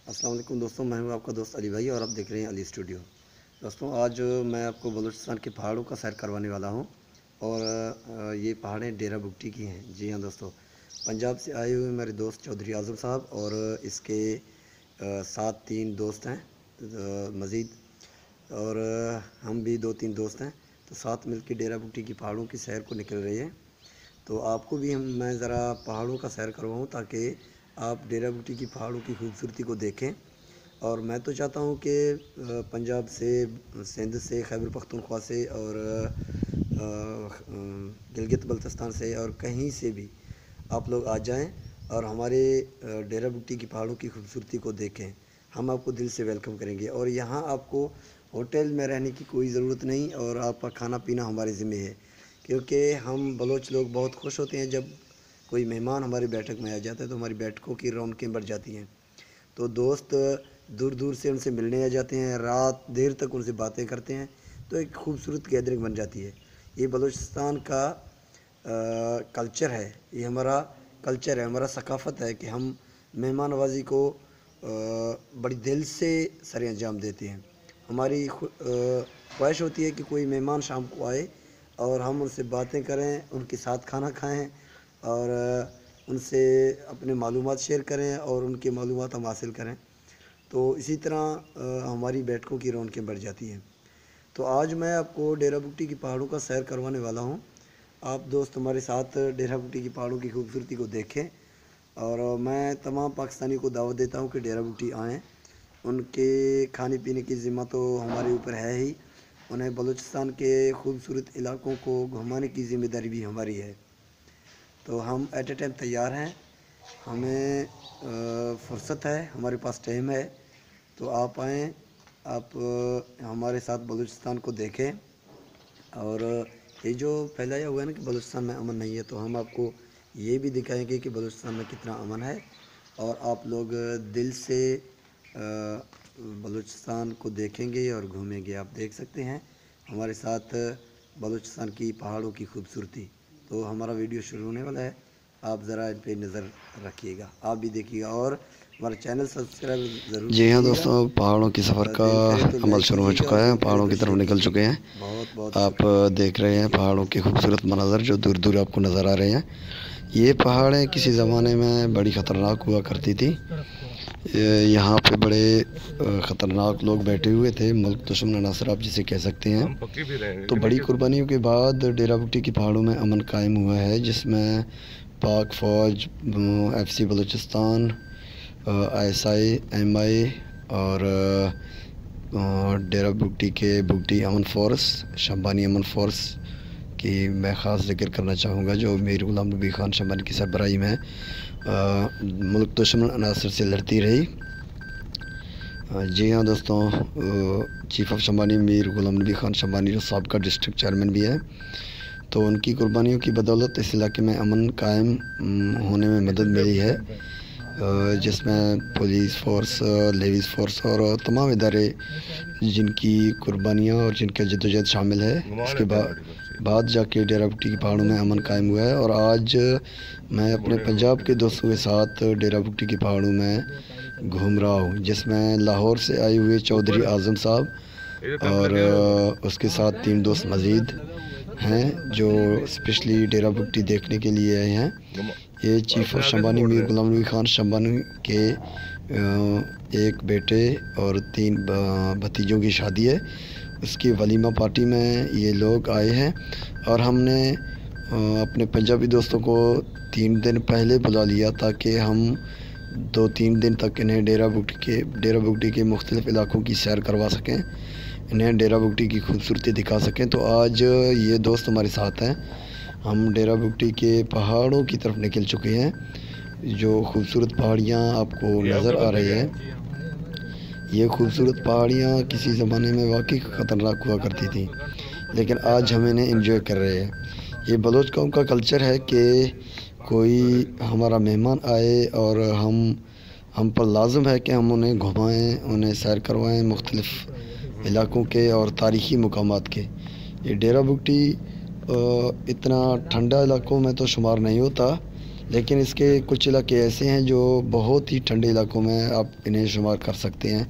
السلام علیکم دوستوں، میں ہوں آپ کا دوست علی بھائی اور آپ دیکھ رہے ہیں علی اسٹوڈیو۔ دوستوں، آج میں آپ کو بلوچستان کے پہاڑوں کا سیر کروانے والا ہوں اور یہ پہاڑیں ڈیرہ بگٹی کی ہیں۔ جی ہاں دوستوں، پنجاب سے آئے ہوئے میرے دوست چودھری اعظم صاحب اور اس کے ساتھ 3 دوست ہیں مزید، اور ہم بھی 2-3 دوست ہیں، تو ساتھ مل کے ڈیرہ بگٹی کی پہاڑوں کی سیر کو نکل رہی ہے۔ تو آپ کو بھی میں ذرا پہاڑوں کا سیر کرواؤں تاکہ آپ ڈیرہ بگٹی کی پہاڑوں کی خوبصورتی کو دیکھیں۔ اور میں تو چاہتا ہوں کہ پنجاب سے، سندھ سے، خیبر پختونخوا سے اور گلگت بلتستان سے اور کہیں سے بھی آپ لوگ آ جائیں اور ہمارے ڈیرہ بگٹی کی پہاڑوں کی خوبصورتی کو دیکھیں۔ ہم آپ کو دل سے ویلکم کریں گے، اور یہاں آپ کو ہوٹل میں رہنے کی کوئی ضرورت نہیں، اور آپ کا کھانا پینا ہمارے ذمہ ہے، کیونکہ ہم بلوچ لوگ بہت خوش ہوتے ہیں جب کوئی مہمان ہماری بیٹھک میں آ جاتا ہے تو ہماری بیٹھکوں کی رونقیں بڑھ جاتی ہیں۔ تو دوست دور دور سے ان سے ملنے آ جاتے ہیں، رات دیر تک ان سے باتیں کرتے ہیں، تو ایک خوبصورت گیدرنگ بن جاتی ہے۔ یہ بلوچستان کا کلچر ہے، یہ ہمارا کلچر ہے، ہمارا ثقافت ہے کہ ہم مہمان نوازی کو بڑی دل سے سر انجام دیتے ہیں۔ ہماری خواہش ہوتی ہے کہ کوئی مہمان شام کو آئے اور ہم ان سے باتیں کریں، ان کے ساتھ کھانا کھائیں اور ان سے اپنے معلومات شیئر کریں اور ان کے معلومات ہم حاصل کریں، تو اسی طرح ہماری بیٹھکوں کی رونقیں بڑھ جاتی ہیں۔ تو آج میں آپ کو ڈیرہ بگٹی کی پہاڑوں کا سیر کروانے والا ہوں۔ آپ دوست ہمارے ساتھ ڈیرہ بگٹی کی پہاڑوں کی خوبصورتی کو دیکھیں، اور میں تمام پاکستانی کو دعوت دیتا ہوں کہ ڈیرہ بگٹی آئیں۔ ان کے کھانے پینے کی ذمہ تو ہمارے اوپر ہے ہی، انہیں بلوچستان کے خوبصورت علاقوں کو گھمانے کی ذمہ داری بھی ہماری ہے۔ تو ہم ایٹ اے ٹائم تیار ہیں، ہمیں فرصت ہے، ہمارے پاس ٹائم ہے، تو آپ آئیں، آپ ہمارے ساتھ بلوچستان کو دیکھیں۔ اور یہ جو پھیلایا ہوا ہے نا کہ بلوچستان میں امن نہیں ہے، تو ہم آپ کو یہ بھی دکھائیں گے کہ بلوچستان میں کتنا امن ہے، اور آپ لوگ دل سے بلوچستان کو دیکھیں گے اور گھومیں گے۔ آپ دیکھ سکتے ہیں ہمارے ساتھ بلوچستان کی پہاڑوں کی خوبصورتی۔ تو ہمارا ویڈیو شروع ہونے والا ہے، آپ ذرا ان پہ نظر رکھیے گا، آپ بھی دیکھیے گا، اور ہمارا چینل سبسکرائب ضرور جی ہاں کیجیے گا۔ دوستوں، پہاڑوں کی سفر کا دل کرے تو عمل لائک شروع ہو کیجیے گا، چکا ہے، دل کرے پہاڑوں تو کی طرف شیئر نکل کیجیے چکے گا۔ ہیں۔ بہت بہت آپ شکریہ۔ دیکھ رہے ہیں جی پہاڑوں کے خوبصورت مناظر جو دور دور آپ کو نظر آ رہے ہیں۔ یہ پہاڑیں کسی زمانے میں بڑی خطرناک ہوا کرتی تھی، یہاں پہ بڑے خطرناک لوگ بیٹھے ہوئے تھے، ملک دشمن عناصر آپ جسے کہہ سکتے ہیں۔ تو بڑی قربانیوں کے بعد ڈیرہ بگٹی کی پہاڑوں میں امن قائم ہوا ہے، جس میں پاک فوج، FC بلوچستان، ISI، MI اور ڈیرہ بگٹی کے بگٹی امن فورس، شمبانی امن فورس کی میں خاص ذکر کرنا چاہوں گا، جو میر غلام نبی خان شمبانی کی سربراہی میں ملک دشمن عناصر سے لڑتی رہی۔ جی ہاں دوستوں، چیف آف شمبانی میر غلام نبی خان شمبانی جو سابقہ ڈسٹرکٹ چیئرمین بھی ہے، تو ان کی قربانیوں کی بدولت اس علاقے میں امن قائم ہونے میں مدد ملی ہے، جس میں پولیس فورس، لیویز فورس اور تمام ادارے جن کی قربانیاں اور جن کا جدوجہد شامل ہے، اس کے بعد جا کے ڈیرہ بگٹی کی پہاڑوں میں امن قائم ہوا ہے۔ اور آج میں اپنے پنجاب کے دوستوں کے ساتھ ڈیرہ بگٹی کی پہاڑوں میں گھوم رہا ہوں، جس میں لاہور سے آئے ہوئے چودھری اعظم صاحب اور اس کے ساتھ 3 دوست مزید ہیں جو اسپیشلی ڈیرہ بگٹی دیکھنے کے لیے آئے ہیں۔ یہ چیف آف شمبانی میر غلام نبی خان شمبانی کے ایک بیٹے اور 3 بھتیجوں کی شادی ہے، اس کی ولیمہ پارٹی میں یہ لوگ آئے ہیں، اور ہم نے اپنے پنجابی دوستوں کو 3 دن پہلے بلا لیا تاکہ ہم 2-3 دن تک انہیں ڈیرہ بگٹی کے مختلف علاقوں کی سیر کروا سکیں، انہیں ڈیرہ بگٹی کی خوبصورتی دکھا سکیں۔ تو آج یہ دوست ہمارے ساتھ ہیں، ہم ڈیرہ بگٹی کے پہاڑوں کی طرف نکل چکے ہیں۔ جو خوبصورت پہاڑیاں آپ کو نظر آ رہی ہیں، یہ خوبصورت پہاڑیاں کسی زمانے میں واقعی خطرناک ہوا کرتی تھیں، لیکن آج ہم انہیں انجوائے کر رہے ہیں۔ یہ بلوچ قوم کا کلچر ہے کہ کوئی ہمارا مہمان آئے اور ہم پر لازم ہے کہ ہم انہیں گھمائیں، انہیں سیر کروائیں مختلف علاقوں کے اور تاریخی مقامات کے۔ یہ ڈیرہ بگٹی اتنا ٹھنڈا علاقوں میں تو شمار نہیں ہوتا، لیکن اس کے کچھ علاقے ایسے ہیں جو بہت ہی ٹھنڈے علاقوں میں آپ انہیں شمار کر سکتے ہیں،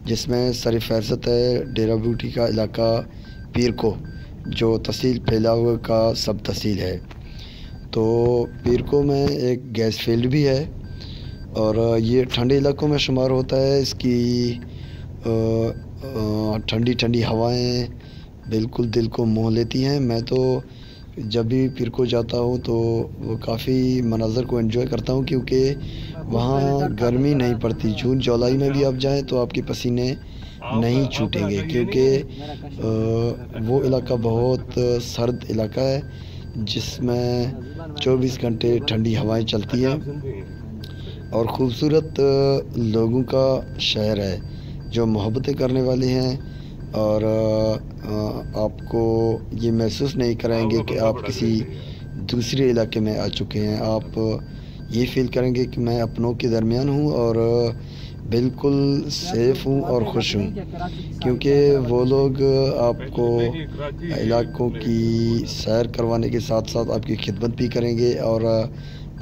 جس میں سر فہرست ہے ڈیرہ بوٹی کا علاقہ پیر کو، جو تحصیل پھیلاؤ کا سب تحصیل ہے۔ تو پیر کو میں ایک گیس فیلڈ بھی ہے اور یہ ٹھنڈے علاقوں میں شمار ہوتا ہے۔ اس کی ٹھنڈی ٹھنڈی ہوائیں بالکل دل کو موہ لیتی ہیں۔ میں تو جب بھی پیر کو جاتا ہوں تو وہ کافی مناظر کو انجوائے کرتا ہوں، کیونکہ وہاں گرمی نہیں پڑتی۔ جون جولائی میں بھی آپ جائیں تو آپ کے پسینے نہیں چھوٹیں گے، کیونکہ وہ علاقہ بہت سرد علاقہ ہے جس میں 24 گھنٹے ٹھنڈی ہوائیں چلتی ہیں اور خوبصورت لوگوں کا شہر ہے جو محبتیں کرنے والے ہیں، اور آپ کو یہ محسوس نہیں کرائیں گے کہ آپ کسی دوسرے علاقے میں آ چکے ہیں۔ آپ یہ فیل کریں گے کہ میں اپنوں کے درمیان ہوں اور بالکل سیف ہوں اور خوش ہوں، کیونکہ وہ لوگ آپ کو علاقوں کی سیر کروانے کے ساتھ ساتھ آپ کی خدمت بھی کریں گے اور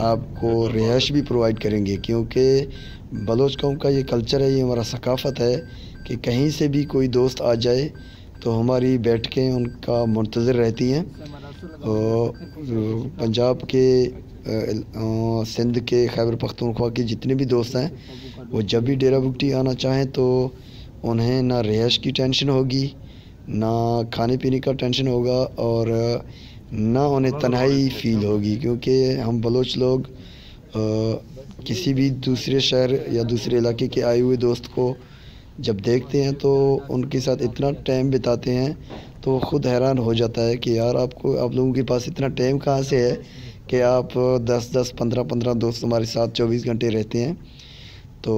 آپ کو رہائش بھی پرووائڈ کریں گے، کیونکہ بلوچ قوم کا یہ کلچر ہے، یہ ہمارا ثقافت ہے کہ کہیں سے بھی کوئی دوست آ جائے تو ہماری بیٹھکیں ان کا منتظر رہتی ہیں۔ پنجاب کے، سندھ کے، خیبر پختونخوا کے جتنے بھی دوست ہیں وہ جب بھی ڈیرہ بگٹی آنا چاہیں تو انہیں نہ رہائش کی ٹینشن ہوگی، نہ کھانے پینے کا ٹینشن ہوگا، اور نہ انہیں تنہائی فیل ہوگی، کیونکہ ہم بلوچ لوگ کسی بھی دوسرے شہر یا دوسرے علاقے کے آئے ہوئے دوست کو جب دیکھتے ہیں تو ان کے ساتھ اتنا ٹائم بتاتے ہیں تو وہ خود حیران ہو جاتا ہے کہ یار آپ لوگوں کے پاس اتنا ٹائم کہاں سے ہے کہ آپ 10 15 دوست ہمارے ساتھ 24 گھنٹے رہتے ہیں۔ تو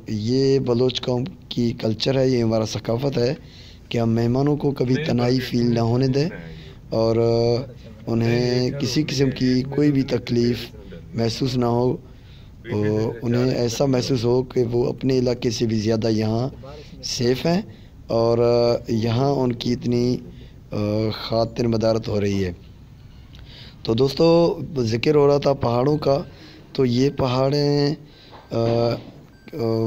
یہ بلوچ قوم کی کلچر ہے، یہ ہمارا ثقافت ہے کہ ہم مہمانوں کو کبھی تنہائی فیل نہ ہونے دیں اور انہیں کسی قسم کی کوئی بھی تکلیف محسوس نہ ہو، انہیں ایسا محسوس ہو کہ وہ اپنے علاقے سے بھی زیادہ یہاں سیف ہیں اور یہاں ان کی اتنی خاطر مدارت ہو رہی ہے۔ تو دوستو، ذکر ہو رہا تھا پہاڑوں کا، تو یہ پہاڑیں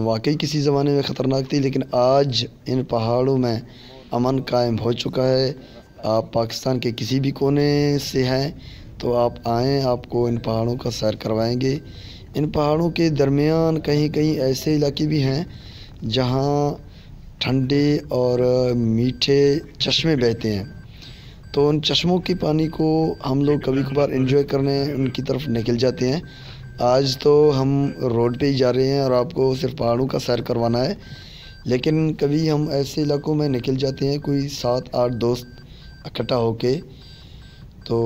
واقعی کسی زمانے میں خطرناک تھی، لیکن آج ان پہاڑوں میں امن قائم ہو چکا ہے۔ آپ پاکستان کے کسی بھی کونے سے ہیں تو آپ آئیں، آپ کو ان پہاڑوں کا سیر کروائیں گے۔ ان پہاڑوں کے درمیان کہیں کہیں ایسے علاقے بھی ہیں جہاں ٹھنڈے اور میٹھے چشمے بہتے ہیں، تو ان چشموں کے پانی کو ہم لوگ کبھی کبھار انجوائے کرنے ان کی طرف نکل جاتے ہیں۔ آج تو ہم روڈ پہ ہی جا رہے ہیں اور آپ کو صرف پہاڑوں کا سیر کروانا ہے، لیکن کبھی ہم ایسے علاقوں میں نکل جاتے ہیں کوئی 7-8 دوست اکٹھا ہو کے، تو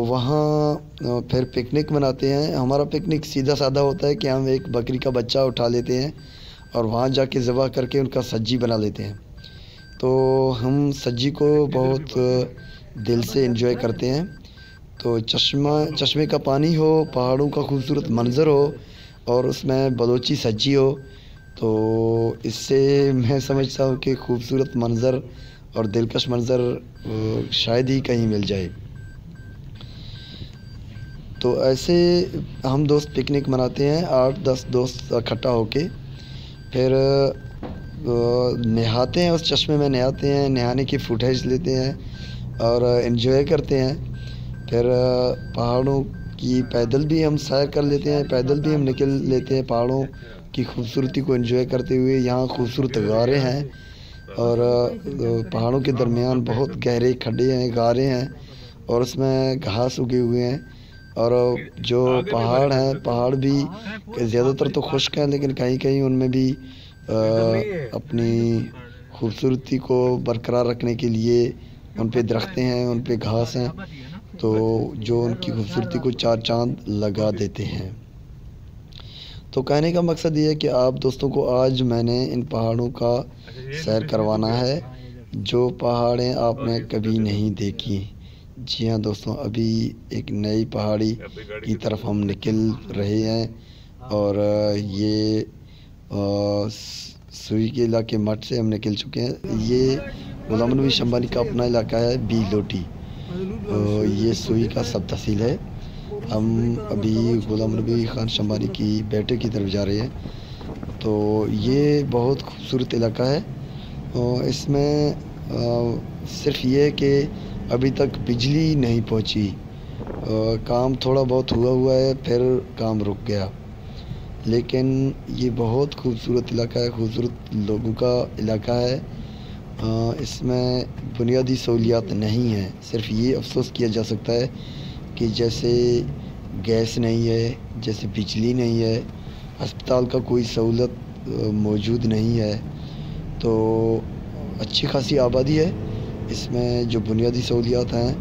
وہاں پھر پکنک مناتے ہیں۔ ہمارا پکنک سیدھا سادہ ہوتا ہے کہ ہم ایک بکری کا بچہ اٹھا لیتے ہیں اور وہاں جا کے ذبح کر کے ان کا سجی بنا لیتے ہیں، تو ہم سجی کو بہت دل سے انجوائے کرتے ہیں۔ تو چشمے کا پانی ہو، پہاڑوں کا خوبصورت منظر ہو اور اس میں بلوچی سجی ہو، تو اس سے میں سمجھتا ہوں کہ خوبصورت منظر اور دلکش منظر شاید ہی کہیں مل جائے۔ تو ایسے ہم دوست پکنک مناتے ہیں، 8-10 دوست اکٹھا ہو کے، پھر نہاتے ہیں، اس چشمے میں نہاتے ہیں، نہانے کی فوٹیج لیتے ہیں اور انجوائے کرتے ہیں۔ پھر پہاڑوں کی پیدل بھی ہم سیر کر لیتے ہیں، پیدل بھی ہم نکل لیتے ہیں پہاڑوں کی خوبصورتی کو انجوائے کرتے ہوئے۔ یہاں خوبصورت غاریں ہیں اور پہاڑوں کے درمیان بہت گہرے کھڈے ہیں، غاریں ہیں اور اس میں گھاس اگے ہوئے ہیں، اور جو پہاڑ ہیں، پہاڑ بھی زیادہ تر تو خشک ہیں، لیکن کہیں کہیں ان میں بھی اپنی خوبصورتی کو برقرار رکھنے کے لیے ان پہ درختیں ہیں، ان پہ گھاس ہیں، تو جو ان کی خوبصورتی کو 4 چاند لگا دیتے ہیں۔ تو کہنے کا مقصد یہ ہے کہ آپ دوستوں کو آج میں نے ان پہاڑوں کا سیر کروانا ہے جو پہاڑیں آپ نے کبھی نہیں دیکھی۔ جی ہاں دوستوں، ابھی ایک نئی پہاڑی کی طرف ہم نکل رہے ہیں اور یہ سوئی کے علاقے مٹ سے ہم نکل چکے ہیں۔ یہ غلام نبی شمبانی کا اپنا علاقہ ہے، بی لوٹی، یہ سوئی کا سب تحصیل ہے۔ ہم ابھی غلام نبی خان شمبانی کی بیٹے کی طرف جا رہے ہیں۔ تو یہ بہت خوبصورت علاقہ ہے، اور اس میں صرف یہ ہے کہ ابھی تک بجلی نہیں پہنچی، کام تھوڑا بہت ہوا ہے، پھر کام رک گیا، لیکن یہ بہت خوبصورت علاقہ ہے، خوبصورت لوگوں کا علاقہ ہے۔ اس میں بنیادی سہولیات نہیں ہیں، صرف یہ افسوس کیا جا سکتا ہے کہ جیسے گیس نہیں ہے، جیسے بجلی نہیں ہے، ہسپتال کا کوئی سہولت موجود نہیں ہے، تو اچھی خاصی آبادی ہے، اس میں جو بنیادی سہولیات ہیں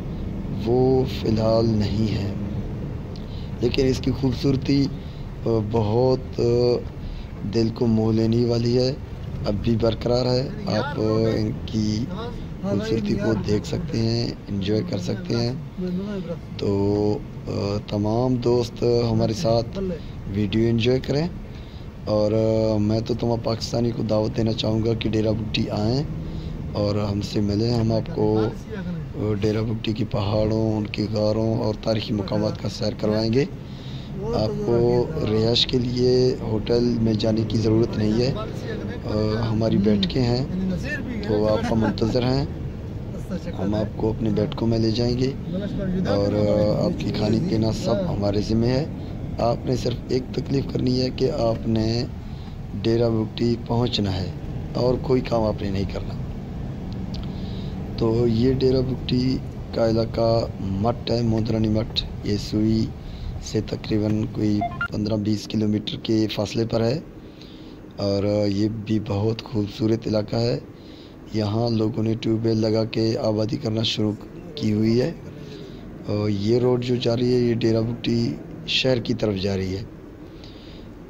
وہ فی الحال نہیں ہیں، لیکن اس کی خوبصورتی بہت دل کو موہ لینے والی ہے، اب بھی برقرار ہے۔ آپ ان کی خوبصورتی کو دیکھ سکتے ہیں، انجوائے کر سکتے ہیں۔ تو تمام دوست ہمارے ساتھ ویڈیو انجوائے کریں، اور میں تو تمام پاکستانی کو دعوت دینا چاہوں گا کہ ڈیرہ بگٹی آئیں اور ہم سے ملیں۔ ہم آپ کو ڈیرہ بگٹی کی پہاڑوں، ان کی غاروں اور تاریخی مقامات کا سیر کروائیں گے۔ آپ کو رہائش کے لیے ہوٹل میں جانے کی ضرورت نہیں ہے، ہماری بیٹھکیں ہیں، تو آپ کا منتظر ہیں، ہم آپ کو اپنے بیٹھکوں میں لے جائیں گے، اور آپ کی کھانے پینا سب ہمارے ذمہ ہے۔ آپ نے صرف ایک تکلیف کرنی ہے کہ آپ نے ڈیرہ بگٹی پہنچنا ہے، اور کوئی کام آپ نے نہیں کرنا۔ تو یہ ڈیرہ بگٹی کا علاقہ مٹ ہے، مودرانی مٹ، یہ سوئی سے تقریباً کوئی 15-20 کلومیٹر کے فاصلے پر ہے، اور یہ بھی بہت خوبصورت علاقہ ہے۔ یہاں لوگوں نے ٹیوب ویل لگا کے آبادی کرنا شروع کی ہوئی ہے، اور یہ روڈ جو جا رہی ہے یہ ڈیرہ بگٹی شہر کی طرف جا رہی ہے،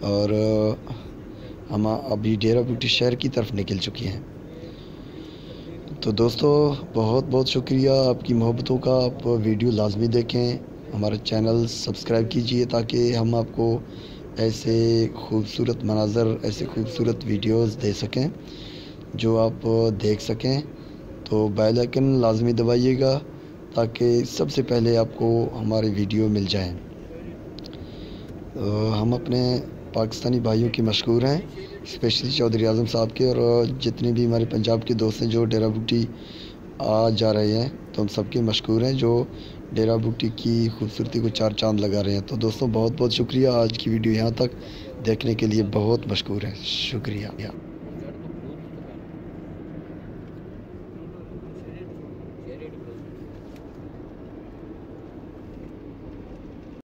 اور ہم ابھی ڈیرہ بگٹی شہر کی طرف نکل چکے ہیں۔ تو دوستو بہت بہت شکریہ آپ کی محبتوں کا، آپ ویڈیو لازمی دیکھیں، ہمارا چینل سبسکرائب کیجئے تاکہ ہم آپ کو ایسے خوبصورت مناظر، ایسے خوبصورت ویڈیوز دے سکیں جو آپ دیکھ سکیں۔ تو بیل آئیکن لازمی دبائیے گا تاکہ سب سے پہلے آپ کو ہمارے ویڈیو مل جائیں۔ ہم اپنے پاکستانی بھائیوں کی مشکور ہیں، اسپیشلی چودھری اعظم صاحب کے، اور جتنے بھی ہمارے پنجاب کے دوست ہیں جو ڈیرہ بگٹی آ جا رہے ہیں، تو ہم سب کے مشکور ہیں جو ڈیرہ بگٹی کی خوبصورتی کو چار چاند لگا رہے ہیں۔ تو دوستوں بہت بہت شکریہ، آج کی ویڈیو یہاں تک دیکھنے کے لیے بہت مشکور ہیں، شکریہ۔